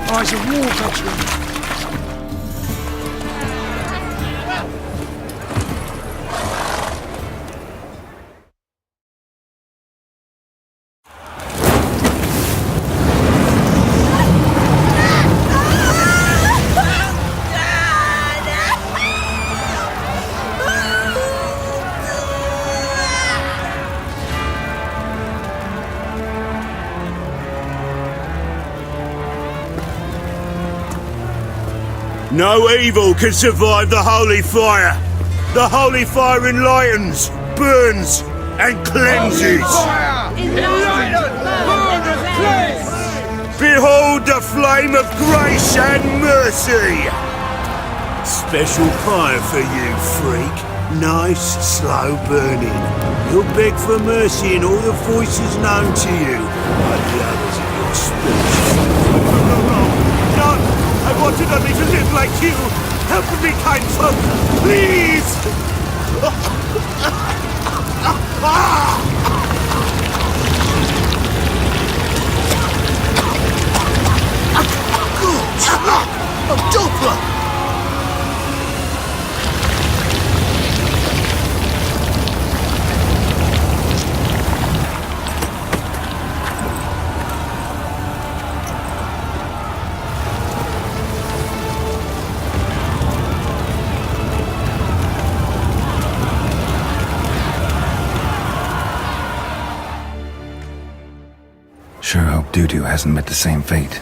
Eyes of war, veteran. No evil can survive the holy fire. The holy fire enlightens, burns, and cleanses. Behold the flame of grace and mercy. Special fire for you, freak. Nice, slow burning. You'll beg for mercy in all the voices known to you by the others of your species. No! I wanted only to live like you! Help me, kind folk! Please! Good! A Doppler! Sure hope Doo-Doo hasn't met the same fate.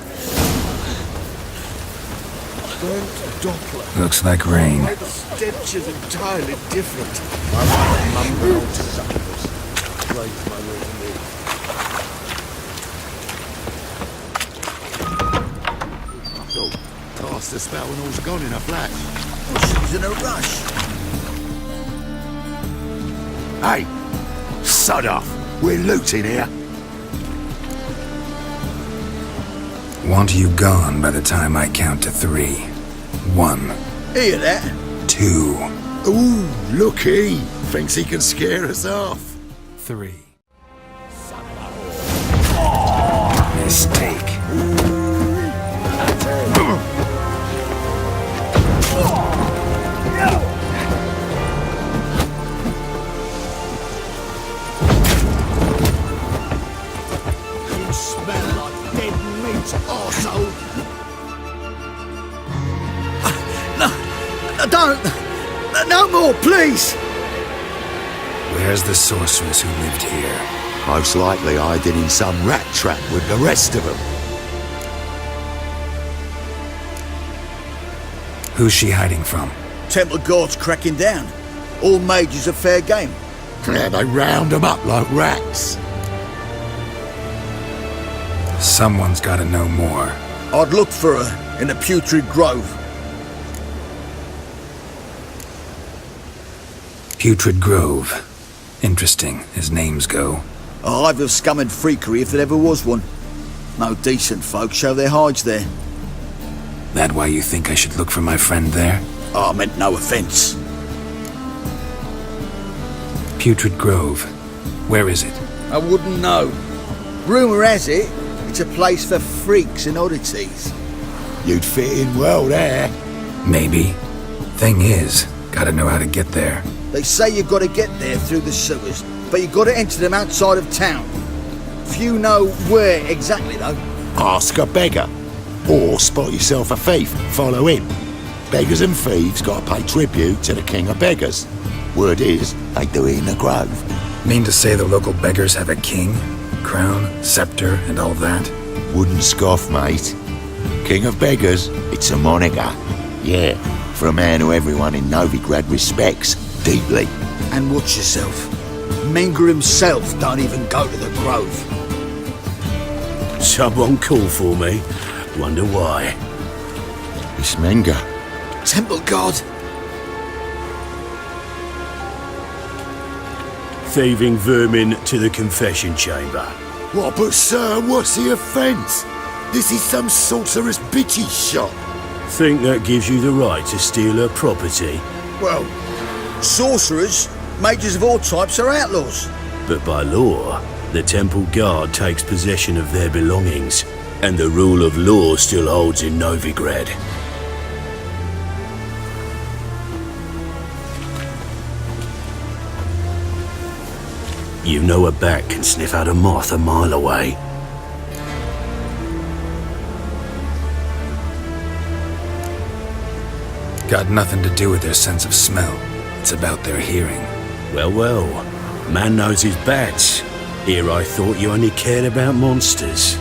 Burnt Doppler. Looks like rain. The stench is entirely different. My mum belonged to suckers. Raised my little me. So, cast the spell and all's gone in a flash. Well, she's in a rush. Hey! Sod off! We're looting here. Want you gone by the time I count to 3. 1. Hear that? 2. Ooh, looky. Thinks he can scare us off. 3. Mistake. You smell like dead meat, arsehole. No, don't. No more, please. Where's the sorceress who lived here? Most likely hiding in some rat trap with the rest of them. Who's she hiding from? Temple guards cracking down. All mages are fair game. Yeah, they round them up like rats. Someone's gotta know more. I'd look for her in the Putrid Grove. Putrid Grove. Interesting, as names go. A hive of scum and freakery if there ever was one. No decent folk show their hides there. That why you think I should look for my friend there? I meant no offence. Putrid Grove. Where is it? I wouldn't know. Rumour has it, it's a place for freaks and oddities. You'd fit in well there. Maybe. Thing is, gotta know how to get there. They say you've got to get there through the sewers, but you've got to enter them outside of town. Few know where exactly, though. Ask a beggar. Or spot yourself a thief, follow him. Beggars and thieves gotta pay tribute to the king of beggars. Word is, they do it in the grove. Mean to say the local beggars have a king, crown, scepter, and all that? Wouldn't scoff, mate. King of beggars, it's a moniker. Yeah, for a man who everyone in Novigrad respects deeply. And watch yourself. Menger himself don't even go to the grove. Someone call for me. Wonder why. It's Menger. Temple guard. Thieving vermin to the confession chamber. What, but sir, what's the offence? This is some sorceress bitchy shop. Think that gives you the right to steal her property? Well, sorcerers, mages of all types are outlaws. But by law, the temple guard takes possession of their belongings And the rule of law still holds in Novigrad. You know a bat can sniff out a moth a mile away. Got nothing to do with their sense of smell. It's about their hearing. Well, well. Man knows his bats. Here I thought you only cared about monsters.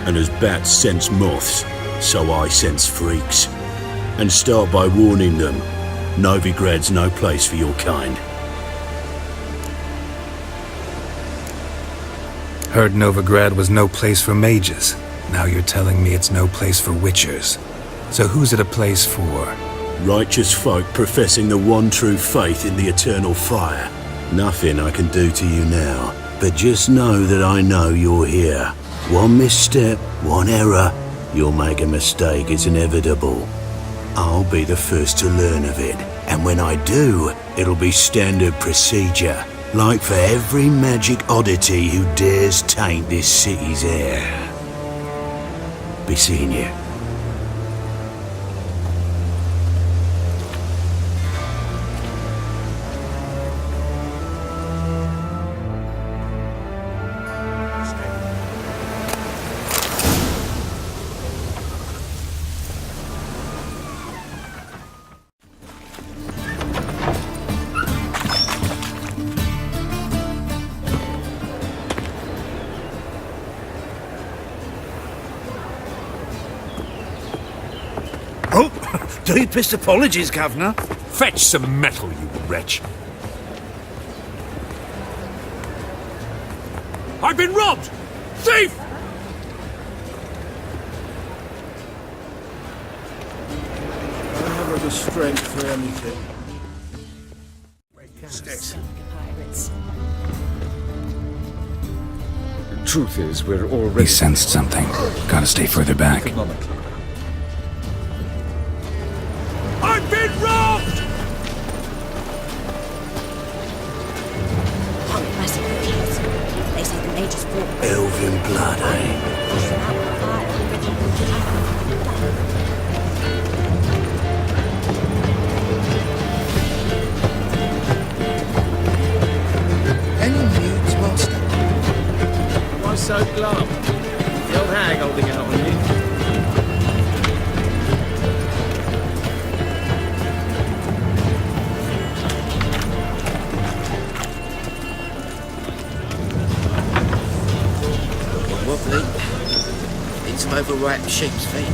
And as bats sense moths, so I sense freaks. And start by warning them. Novigrad's no place for your kind. Heard Novigrad was no place for mages. Now you're telling me it's no place for witchers. So who's it a place for? Righteous folk professing the one true faith in the eternal fire. Nothing I can do to you now, but just know that I know you're here. One misstep, one error, you'll make a mistake, it's inevitable. I'll be the first to learn of it, and when I do, it'll be standard procedure, like for every magic oddity who dares taint this city's air. Be seeing you. Oh, deepest apologies, Governor. Fetch some metal, you wretch. I've been robbed! Thief! I haven't the strength for anything. The truth is, we're We already... sensed something. Gotta stay further back. I've been robbed! They say the mages fought Elven blood, eh? Any news, Master? Why so glum? The old hag holding out on you. Wobbly. Need some overripe sheep's feet.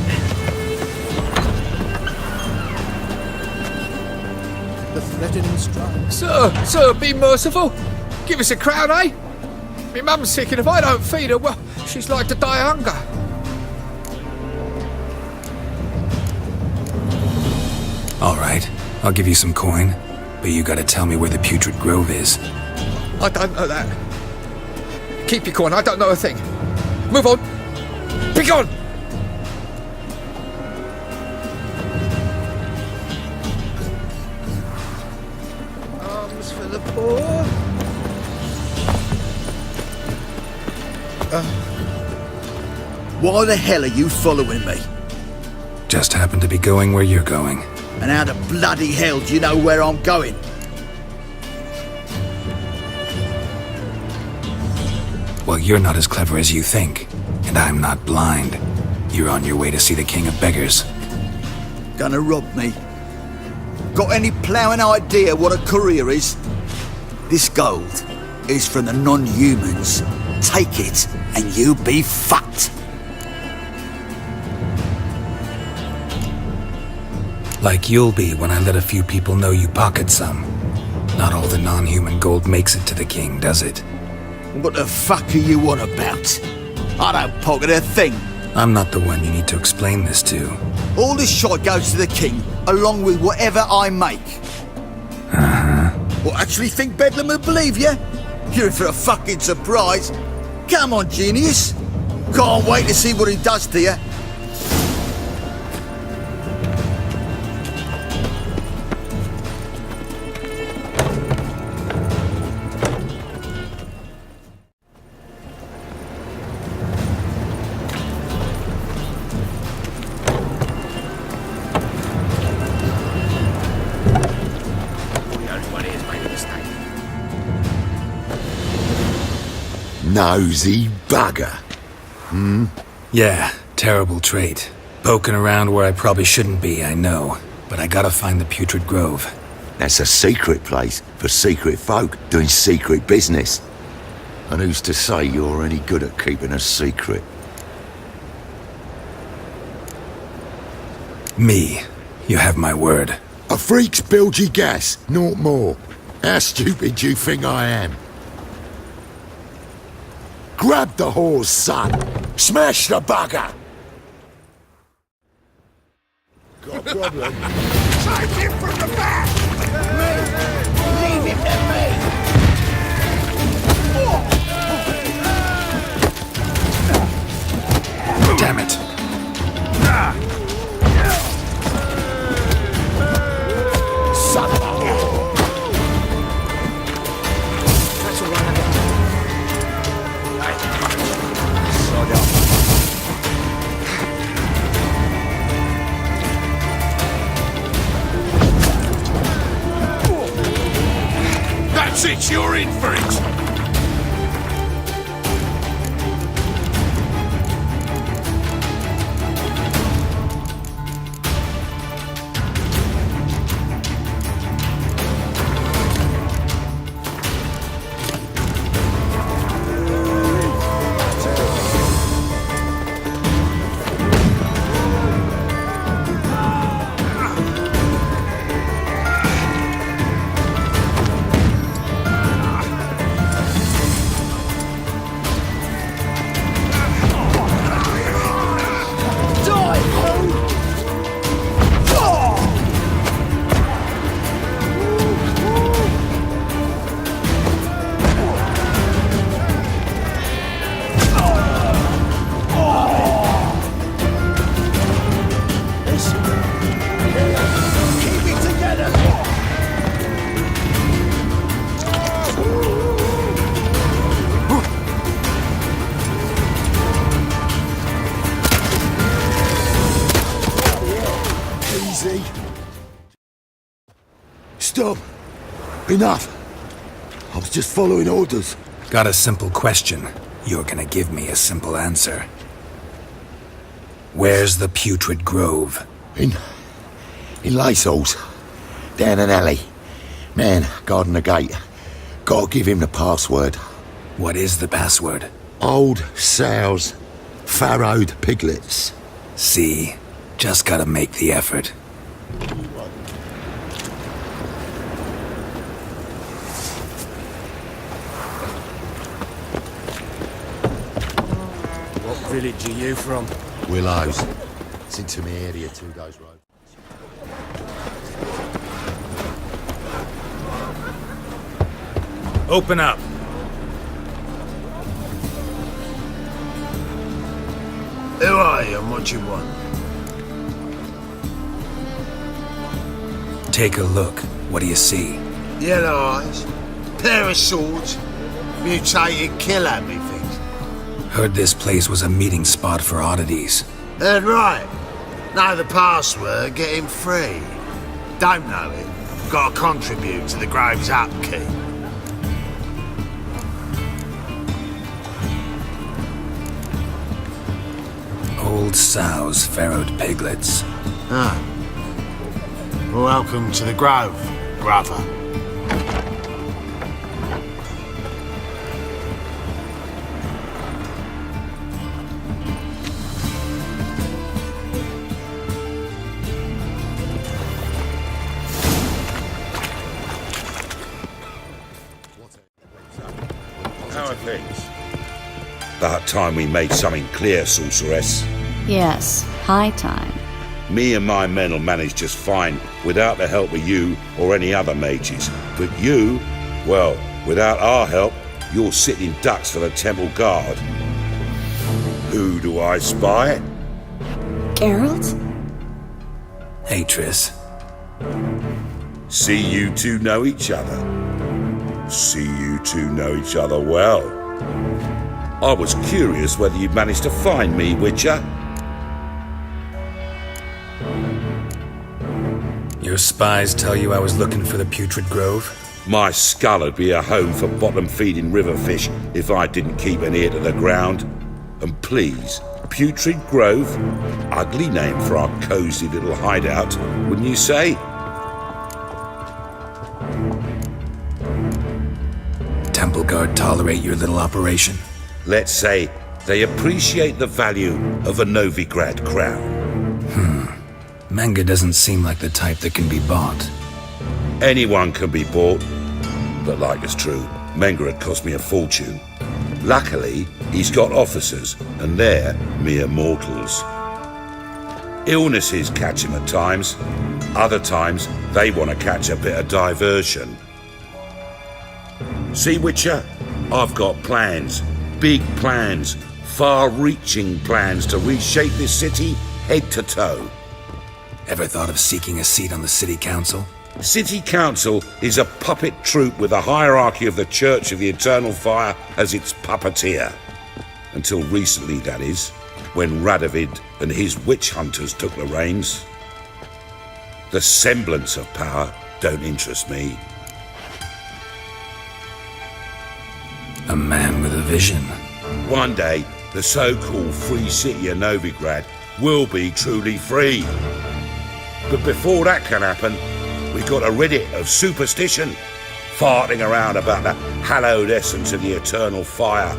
The threatening strike. Sir, be merciful. Give us a crown, eh? My mum's sick, and if I don't feed her, well, she's like to die of hunger. All right, I'll give you some coin, but you gotta tell me where the Putrid Grove is. I don't know that. Keep your coin, I don't know a thing. Move on. Be gone! Arms for the poor. Why the hell are you following me? Just happen to be going where you're going. And how the bloody hell do you know where I'm going? Well, you're not as clever as you think, and I'm not blind. You're on your way to see the King of Beggars. Gonna rob me? Got any ploughing idea what a courier is? This gold is from the non-humans. Take it, and you be fucked. Like you'll be when I let a few people know you pocket some. Not all the non-human gold makes it to the king, does it? What the fuck are you on about? I don't pocket a thing. I'm not the one you need to explain this to. All this shot goes to the king, along with whatever I make. Uh-huh. What, actually think Bedlam will believe you? You're in for a fucking surprise. Come on, genius. Can't wait to see what he does to you. Nosy bugger. Yeah, terrible trait. Poking around where I probably shouldn't be, I know. But I gotta find the Putrid Grove. That's a secret place for secret folk doing secret business. And who's to say you're any good at keeping a secret? Me. You have my word. A freak's bilgy gas, naught more. How stupid do you think I am? Grab the horse, son! Smash the bugger! Got a problem? Take him from the back! Leave him to me! Damn it! Son of a... That's all right. Sod up. That's it, you're in for it! Stop! Enough! I was just following orders. Got a simple question. You're gonna give me a simple answer. Where's the Putrid Grove? In Lacehalls. Down an alley. Man, guarding the gate. Gotta give him the password. What is the password? Old sows. Farrowed piglets. See? Just gotta make the effort. What village are you from? Willows. It's into me area 2 days road. Open up. Who are you and what you want? Take a look. What do you see? Yellow eyes, pair of swords, mutated killer, methinks. Heard this place was a meeting spot for oddities. Heard right. Know the password, get him free. Don't know it, gotta contribute to the Grove's upkeep. Old sows, farrowed piglets. Ah. Welcome to the Grove, brother. How are things? About time we made something clear, sorceress. Yes, high time. Me and my men will manage just fine without the help of you or any other mages. But you, well, without our help, you're sitting ducks for the temple guard. Who do I spy? Geralt? Hey, Triss. See you two know each other. See you two know each other well. I was curious whether you'd managed to find me, Witcher. Your spies tell you I was looking for the Putrid Grove? My skull would be a home for bottom-feeding river fish if I didn't keep an ear to the ground. And please, Putrid Grove? Ugly name for our cosy little hideout, wouldn't you say? Temple Guard tolerate your little operation? Let's say they appreciate the value of a Novigrad crown. Menga doesn't seem like the type that can be bought. Anyone can be bought, but like it's true, Menga had cost me a fortune. Luckily, he's got officers, and they're mere mortals. Illnesses catch him at times. Other times, they want to catch a bit of diversion. See, Witcher? I've got plans. Big plans. Far-reaching plans to reshape this city head to toe. Ever thought of seeking a seat on the city council? City Council is a puppet troupe with a hierarchy of the Church of the Eternal Fire as its puppeteer. Until recently, that is, when Radovid and his witch hunters took the reins. The semblance of power don't interest me. A man with a vision. One day, the so-called free city of Novigrad will be truly free. But before that can happen, we've got a rid of superstition, farting around about the hallowed essence of the eternal fire.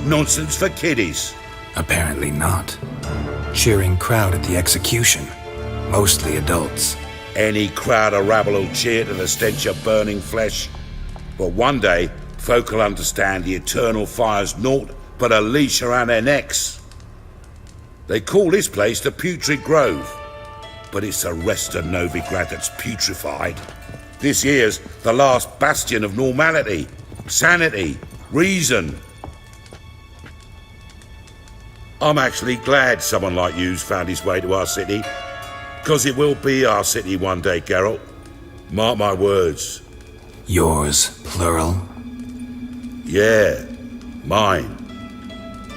Nonsense for kiddies. Apparently not. Cheering crowd at the execution. Mostly adults. Any crowd of rabble will cheer to the stench of burning flesh. But one day, folk will understand the eternal fire's naught but a leash around their necks. They call this place the Putrid Grove. But it's the rest of Novigrad that's putrefied. This here's the last bastion of normality, sanity, reason. I'm actually glad someone like you's found his way to our city, because it will be our city one day, Geralt. Mark my words. Yours, plural? Yeah, mine.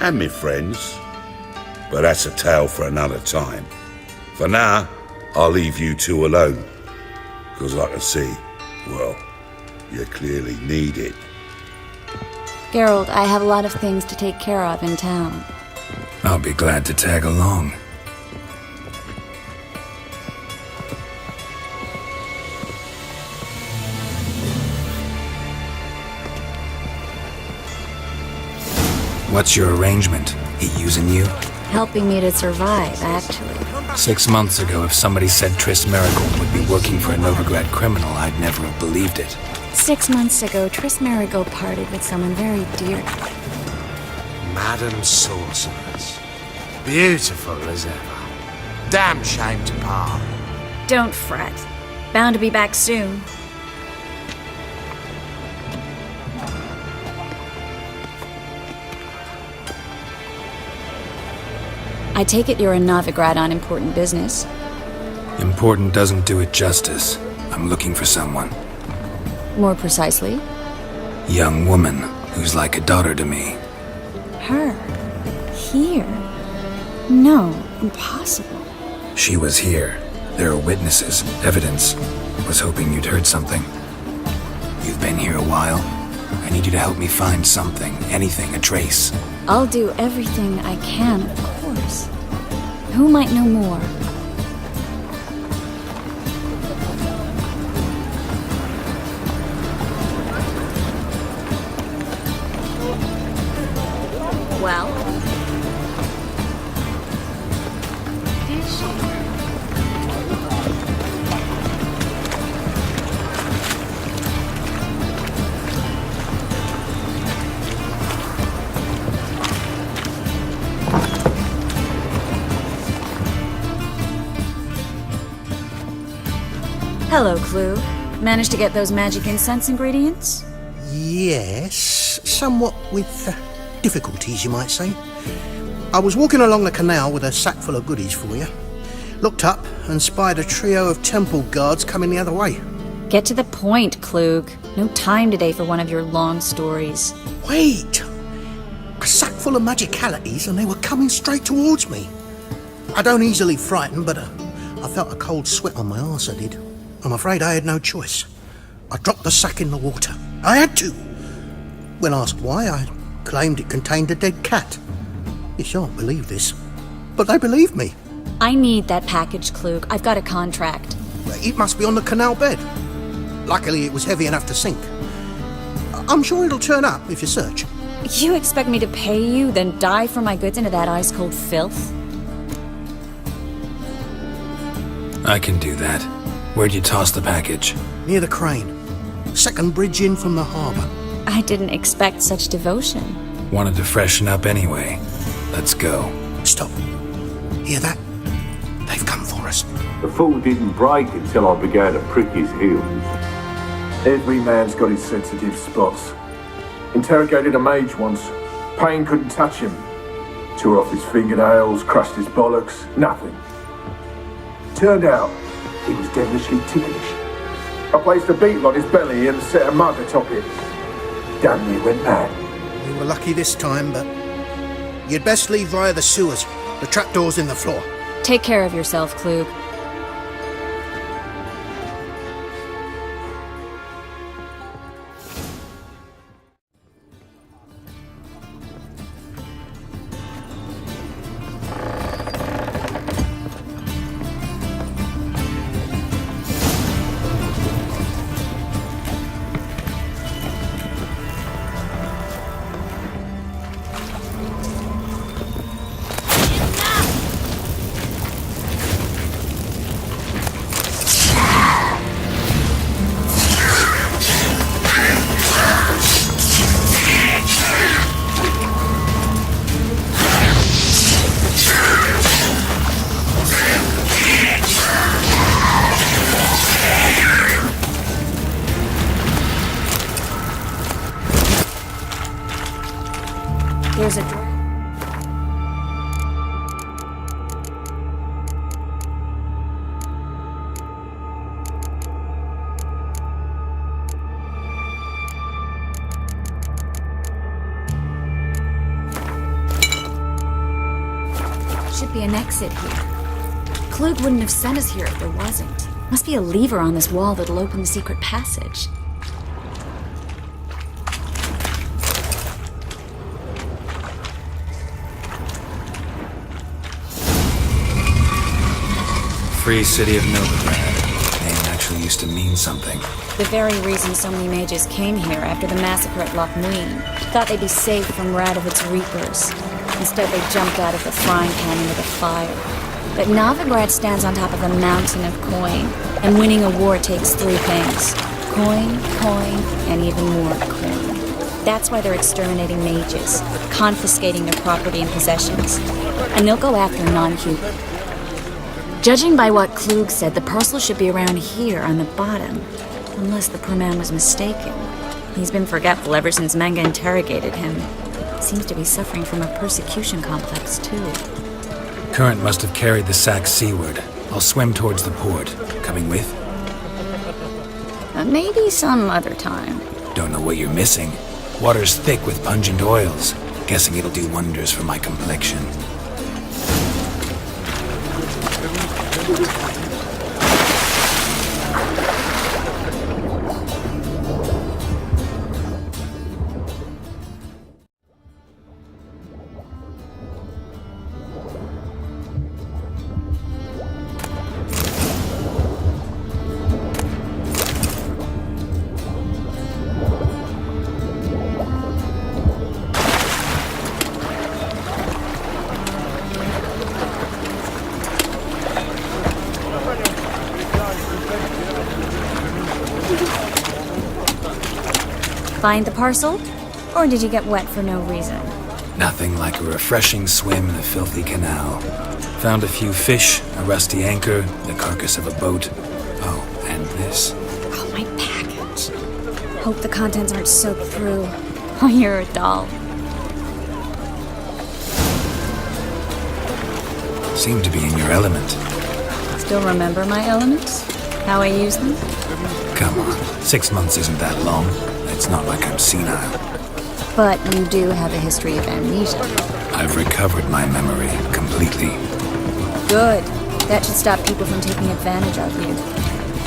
And me friends. But that's a tale for another time. For now, I'll leave you two alone, because I can see, well, you clearly need it. Geralt, I have a lot of things to take care of in town. I'll be glad to tag along. What's your arrangement? He using you? Helping me to survive, actually. 6 months ago, if somebody said Triss Marigold would be working for a Novigrad criminal, I'd never have believed it. 6 months ago, Triss Marigold parted with someone very dear to me. Madam Sorceress. Beautiful as ever. Damn shame to part. Don't fret. Bound to be back soon. I take it you're in Novigrad on important business. Important doesn't do it justice. I'm looking for someone. More precisely? Young woman who's like a daughter to me. Her? Here? No, impossible. She was here. There are witnesses, evidence. Was hoping you'd heard something. You've been here a while. I need you to help me find something, anything, a trace. I'll do everything I can, of course. Who might know more? Well? Did she? Hello, Clue. Managed to get those magic incense ingredients? Yes, somewhat with difficulties, you might say. I was walking along the canal with a sack full of goodies for you. Looked up and spied a trio of temple guards coming the other way. Get to the point, Klug. No time today for one of your long stories. Wait! A sack full of magicalities and they were coming straight towards me. I don't easily frighten, but I felt a cold sweat on my arse, I did. I'm afraid I had no choice. I dropped the sack in the water. I had to. When asked why, I claimed it contained a dead cat. You shan't believe this, but they believed me. I need that package, Klug. I've got a contract. It must be on the canal bed. Luckily, it was heavy enough to sink. I'm sure it'll turn up if you search. You expect me to pay you, then dive for my goods into that ice-cold filth? I can do that. Where'd you toss the package? Near the crane. Second bridge in from the harbour. I didn't expect such devotion. Wanted to freshen up anyway. Let's go. Stop. Hear that? They've come for us. The fool didn't break until I began to prick his heels. Every man's got his sensitive spots. Interrogated a mage once. Pain couldn't touch him. Tore off his fingernails, crushed his bollocks, nothing. Turned out, he was devilishly ticklish. I placed a beetle on his belly and set a mug atop it. Damn near went mad. We were lucky this time, but you'd best leave via the sewers. The trapdoor's in the floor. Take care of yourself, Klug. There's a door. Should be an exit here. Klug wouldn't have sent us here if there wasn't. Must be a lever on this wall that'll open the secret passage. Free city of Novigrad. Name actually used to mean something. The very reason so many mages came here after the massacre at Loch Muin. Thought they'd be safe from Radovic's reapers. Instead, they jumped out of the frying pan into the fire. But Novigrad stands on top of a mountain of coin, and winning a war takes three things. Coin, coin, and even more coin. That's why they're exterminating mages, confiscating their property and possessions. And they'll go after non-human. Judging by what Klug said, the parcel should be around here on the bottom. Unless the poor man was mistaken. He's been forgetful ever since Manga interrogated him. Seems to be suffering from a persecution complex, too. Current must have carried the sack seaward. I'll swim towards the port. Coming with? Maybe some other time. Don't know what you're missing. Water's thick with pungent oils. Guessing it'll do wonders for my complexion. Find the parcel? Or did you get wet for no reason? Nothing like a refreshing swim in the filthy canal. Found a few fish, a rusty anchor, the carcass of a boat. Oh, and this. Oh, my package. Hope the contents aren't soaked through. Oh, you're a doll. Seem to be in your element. Still remember my elements? How I use them? Come on, 6 months isn't that long. It's not like I'm senile. But you do have a history of amnesia. I've recovered my memory completely. Good. That should stop people from taking advantage of you.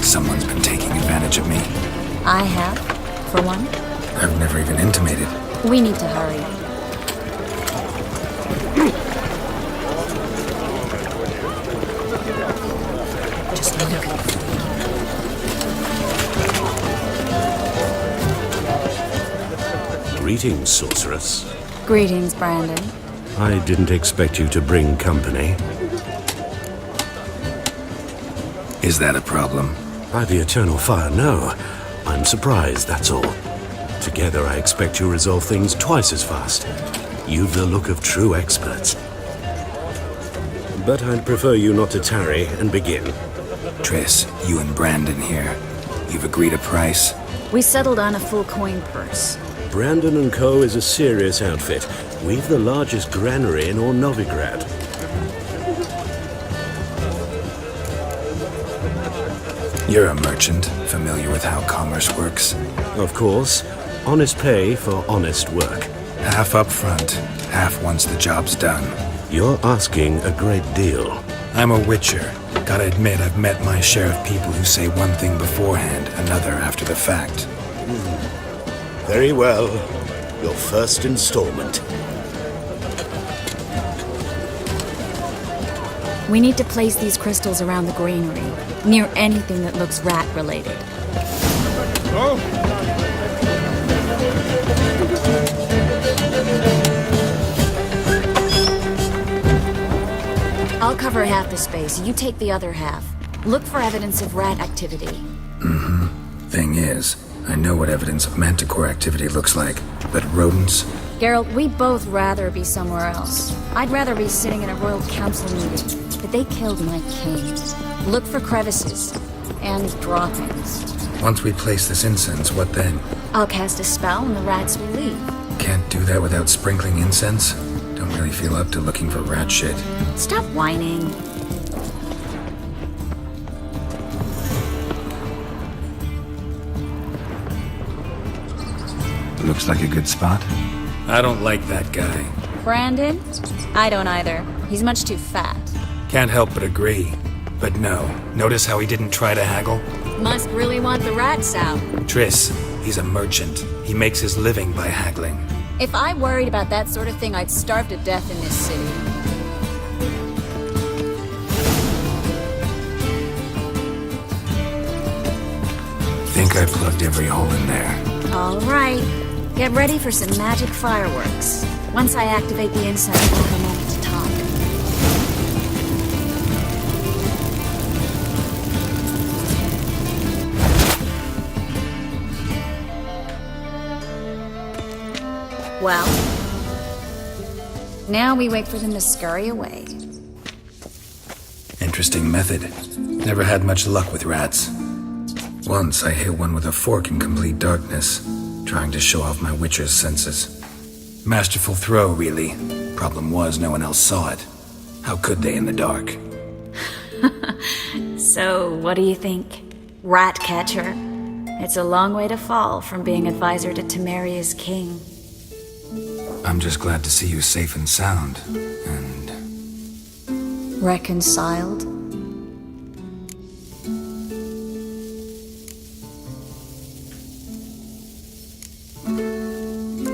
Someone's been taking advantage of me. I have, for one. I've never even intimated. We need to hurry. Just look. Greetings, sorceress. Greetings, Brandon. I didn't expect you to bring company. Is that a problem? By the eternal fire, no. I'm surprised, that's all. Together, I expect you resolve things twice as fast. You've the look of true experts. But I'd prefer you not to tarry and begin. Triss, you and Brandon here. You've agreed a price? We settled on a full coin purse. Brandon & Co. is a serious outfit. We've the largest granary in all Novigrad. You're a merchant, familiar with how commerce works. Of course. Honest pay for honest work. Half up front, half once the job's done. You're asking a great deal. I'm a witcher. Gotta admit, I've met my share of people who say one thing beforehand, another after the fact. Very well. Your first installment. We need to place these crystals around the granary, near anything that looks rat-related. I'll cover half the space, you take the other half. Look for evidence of rat activity. Thing is, I know what evidence of manticore activity looks like, but rodents? Geralt, we'd both rather be somewhere else. I'd rather be sitting in a royal council meeting, but they killed my king. Look for crevices and droppings. Once we place this incense, what then? I'll cast a spell and the rats will leave. Can't do that without sprinkling incense? Don't really feel up to looking for rat shit. Stop whining. Looks like a good spot. I don't like that guy. Brandon? I don't either. He's much too fat. Can't help but agree. But no, notice how he didn't try to haggle? Must really want the rats out. Triss, he's a merchant. He makes his living by haggling. If I worried about that sort of thing, I'd starve to death in this city. Think I plugged every hole in there. All right. Get ready for some magic fireworks. Once I activate the incense, we'll have a moment to talk. Well, now we wait for them to scurry away. Interesting method. Never had much luck with rats. Once I hit one with a fork in complete darkness, trying to show off my witcher's senses. Masterful throw, really. Problem was, no one else saw it. How could they in the dark? So, what do you think? Rat catcher? It's a long way to fall from being advisor to Temeria's king. I'm just glad to see you safe and sound, and... Reconciled?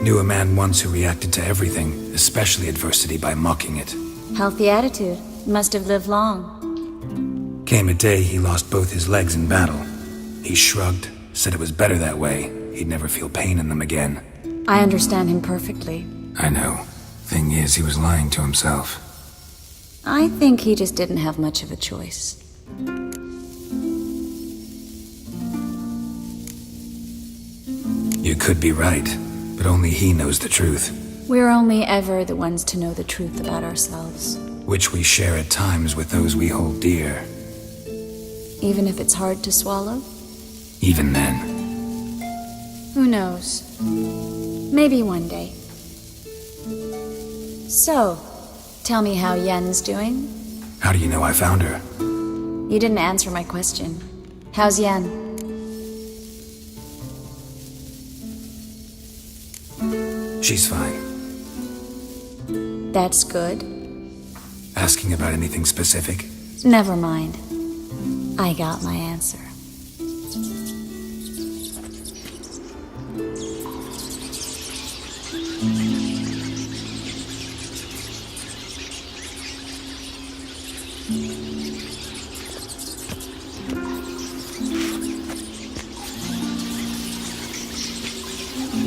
Knew a man once who reacted to everything, especially adversity, by mocking it. Healthy attitude. Must have lived long. Came a day he lost both his legs in battle. He shrugged, said it was better that way. He'd never feel pain in them again. I understand him perfectly. I know. Thing is, he was lying to himself. I think he just didn't have much of a choice. You could be right, but only he knows the truth. We're only ever the ones to know the truth about ourselves. Which we share at times with those we hold dear. Even if it's hard to swallow? Even then. Who knows? Maybe one day. So, tell me how Yen's doing? How do you know I found her? You didn't answer my question. How's Yen? She's fine. That's good. Asking about anything specific? Never mind. I got my answer.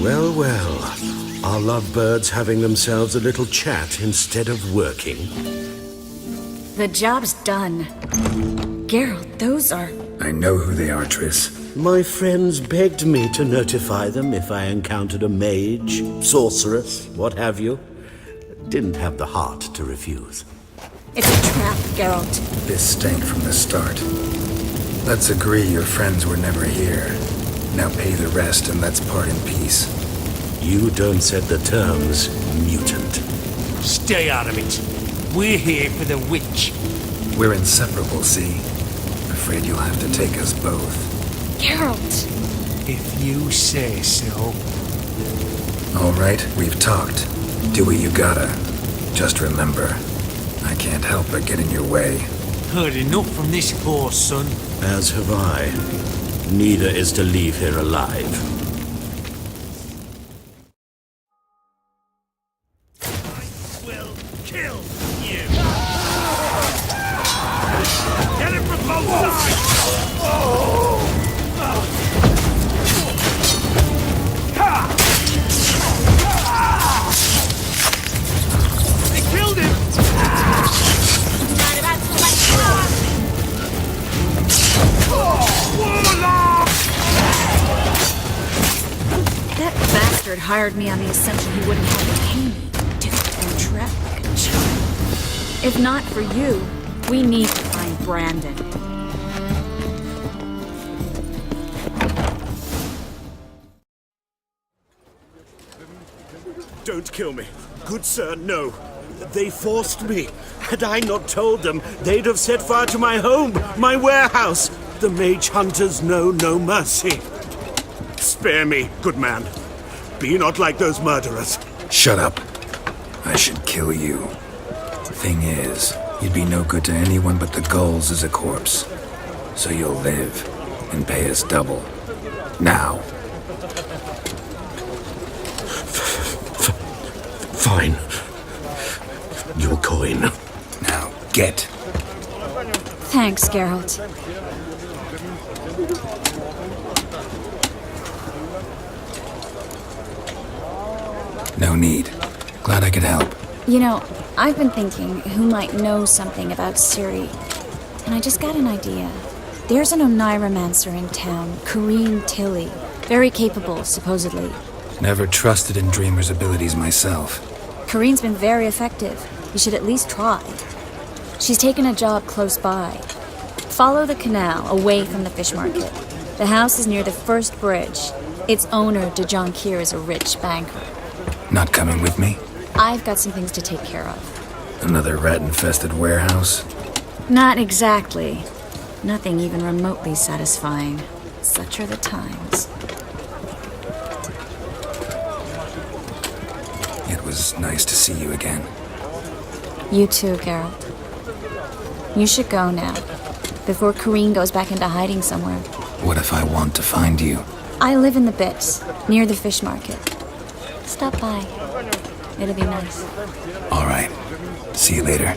Well, well. Our lovebirds having themselves a little chat instead of working. The job's done. Geralt, those are... I know who they are, Triss. My friends begged me to notify them if I encountered a mage, sorceress, what have you. Didn't have the heart to refuse. It's a trap, Geralt. This stank from the start. Let's agree your friends were never here. Now pay the rest and let's part in peace. You don't set the terms, mutant. Stay out of it. We're here for the witch. We're inseparable, see? Afraid you'll have to take us both. Geralt! If you say so. All right, we've talked. Do what you gotta. Just remember, I can't help but get in your way. Heard enough from this poor son. As have I. Neither is to leave here alive. I will kill you! Get him from both sides! They killed him! That bastard hired me on the assumption he wouldn't have to pay me. Duped and trapped like a child. If not for you, we need to find Brandon. Don't kill me. Good sir, no. They forced me. Had I not told them, they'd have set fire to my home, my warehouse. The mage hunters know no mercy. Spare me, good man. Be not like those murderers. Shut up. I should kill you. Thing is, you'd be no good to anyone but the gulls as a corpse. So you'll live and pay us double. Now. Fine. Your coin. Now, get. Thanks, Geralt. No need. Glad I could help. You know, I've been thinking who might know something about Ciri. And I just got an idea. There's an Oneiromancer in town, Kareen Tilly. Very capable, supposedly. Never trusted in Dreamer's abilities myself. Kareen's been very effective. You should at least try. She's taken a job close by. Follow the canal, away from the fish market. The house is near the first bridge. Its owner, De Jonquier, is a rich banker. Not coming with me? I've got some things to take care of. Another rat-infested warehouse? Not exactly. Nothing even remotely satisfying. Such are the times. It was nice to see you again. You too, Geralt. You should go now, before Kareen goes back into hiding somewhere. What if I want to find you? I live in the Bits, near the fish market. Stop by. It'll be nice. All right. See you later.